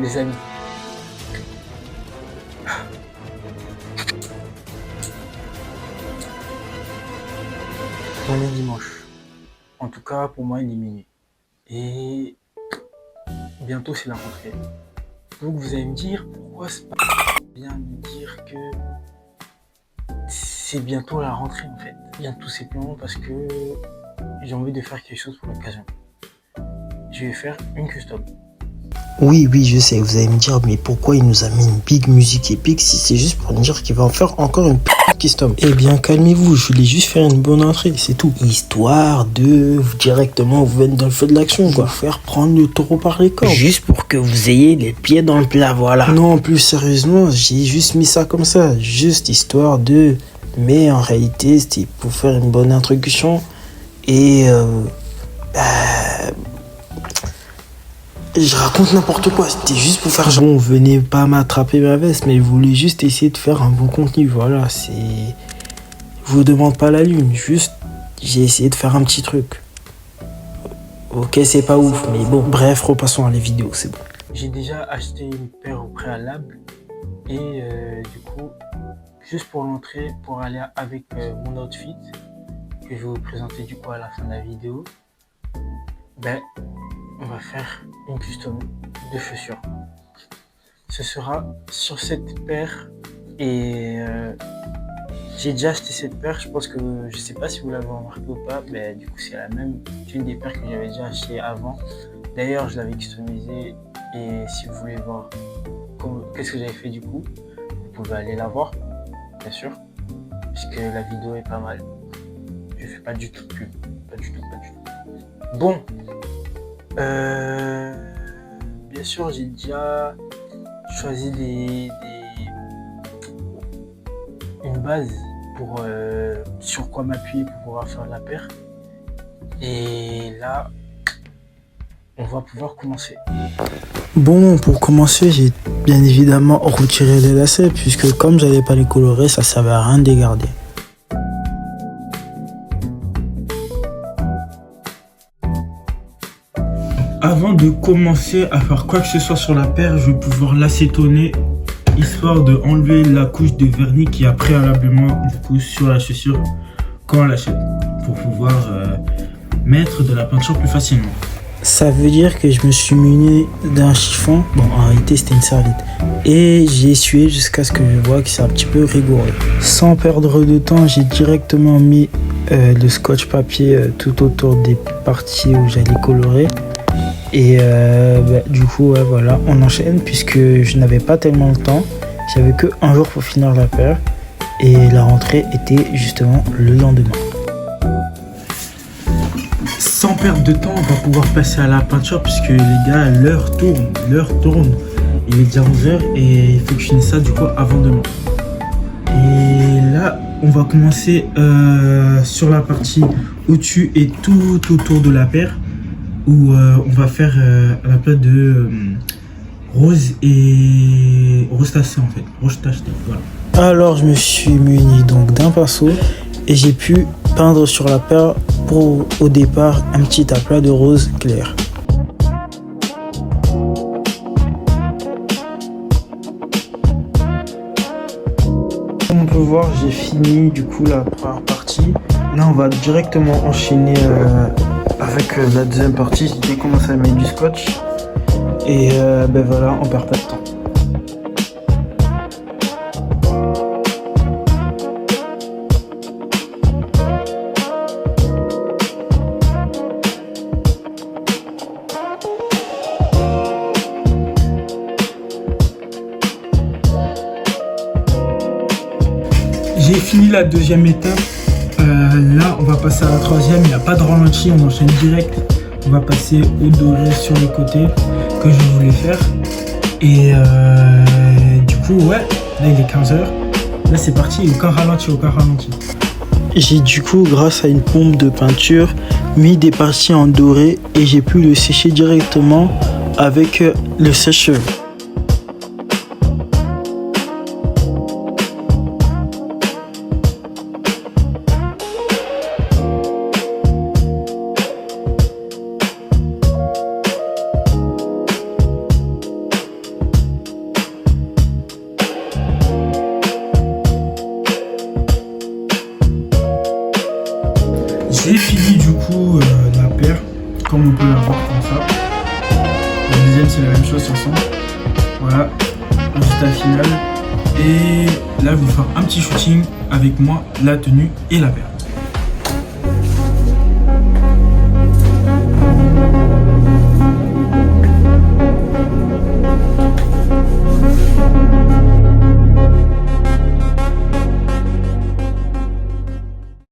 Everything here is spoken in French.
Les amis, on est dimanche. En tout cas, pour moi, il est minuit. Et bientôt, c'est la rentrée. Donc, vous allez me dire, pourquoi c'est pas bien de dire que c'est bientôt la rentrée, en fait. Bien tout simplement parce que j'ai envie de faire quelque chose pour l'occasion. Je vais faire une custom. Oui, je sais, vous allez me dire, mais pourquoi il nous a mis une big musique épique si c'est juste pour nous dire qu'il va en faire encore une custom? Eh bien, calmez-vous, je voulais juste faire une bonne entrée, c'est tout. Histoire de directement vous mettre dans le feu de l'action, quoi. Faire prendre le taureau par les cornes. Juste pour que vous ayez les pieds dans le plat, voilà. Non, plus sérieusement, j'ai juste mis ça comme ça, juste histoire de... Mais en réalité, c'était pour faire une bonne introduction et... Je raconte n'importe quoi, c'était juste pour faire genre. Bon, venez pas m'attraper ma veste, mais je voulais juste essayer de faire un bon contenu, voilà, c'est... Je vous demande pas la lune, juste j'ai essayé de faire un petit truc. Ok, c'est pas ouf, mais bon, bref, repassons à la vidéo, c'est bon. J'ai déjà acheté une paire au préalable et du coup, juste pour l'entrée, pour aller avec mon outfit que je vais vous présenter du coup à la fin de la vidéo, ben, on va faire une custom de chaussures. Ce sera sur cette paire et j'ai déjà acheté cette paire. Je pense que je sais pas si vous l'avez remarqué ou pas, mais du coup c'est la même qu'une des paires que j'avais déjà acheté avant. D'ailleurs je l'avais customisée et si vous voulez voir qu'est-ce que j'avais fait du coup, vous pouvez aller la voir, bien sûr, puisque la vidéo est pas mal. Je fais pas du tout de pub, pas du tout. Bon. Bien sûr, j'ai déjà choisi une base pour sur quoi m'appuyer pour pouvoir faire la paire. Et là, on va pouvoir commencer. Bon, pour commencer, j'ai bien évidemment retiré les lacets, puisque comme j'allais pas les colorer, ça servait à rien de les garder. Avant de commencer à faire quoi que ce soit sur la paire, je vais pouvoir l'acétoner, histoire de enlever la couche de vernis qui a préalablement du coup sur la chaussure quand on l'achète, pour pouvoir mettre de la peinture plus facilement. Ça veut dire que je me suis muni d'un chiffon, bon en réalité c'était une serviette, et j'ai essuyé jusqu'à ce que je vois que c'est un petit peu rigoureux. Sans perdre de temps, j'ai directement mis le scotch papier tout autour des parties où j'allais colorer. Et du coup, ouais, voilà, on enchaîne puisque je n'avais pas tellement le temps. J'avais que un jour pour finir la paire et la rentrée était justement le lendemain. Sans perdre de temps, on va pouvoir passer à la peinture puisque les gars, l'heure tourne. Il est déjà 11h et il faut que je finisse ça du coup avant demain. Et là, on va commencer sur la partie au-dessus et tout autour de la paire, où on va faire à la place de rose et rose tacheté en fait, rose tacheté, voilà. Alors je me suis muni donc d'un pinceau et j'ai pu peindre sur la paire pour au départ un petit aplat de rose clair. Comme on peut voir, j'ai fini du coup la première partie. Là on va directement enchaîner avec la deuxième partie. J'ai déjà commencé à mettre du scotch et ben voilà, on perd pas de temps. J'ai fini la deuxième étape. Là, on va passer à la troisième. Il n'y a pas de ralenti, on enchaîne direct. On va passer au doré sur les côtés que je voulais faire. Et du coup, ouais, là il est 15h. Là, c'est parti. Aucun ralenti. J'ai du coup, grâce à une pompe de peinture, mis des parties en doré et j'ai pu le sécher directement avec le sèche-cheveux. j'ai fini du coup la paire, comme on peut la voir comme ça. La deuxième c'est la même chose sur son. Voilà, résultat final. Et là je vais vous faire un petit shooting avec moi, la tenue et la paire.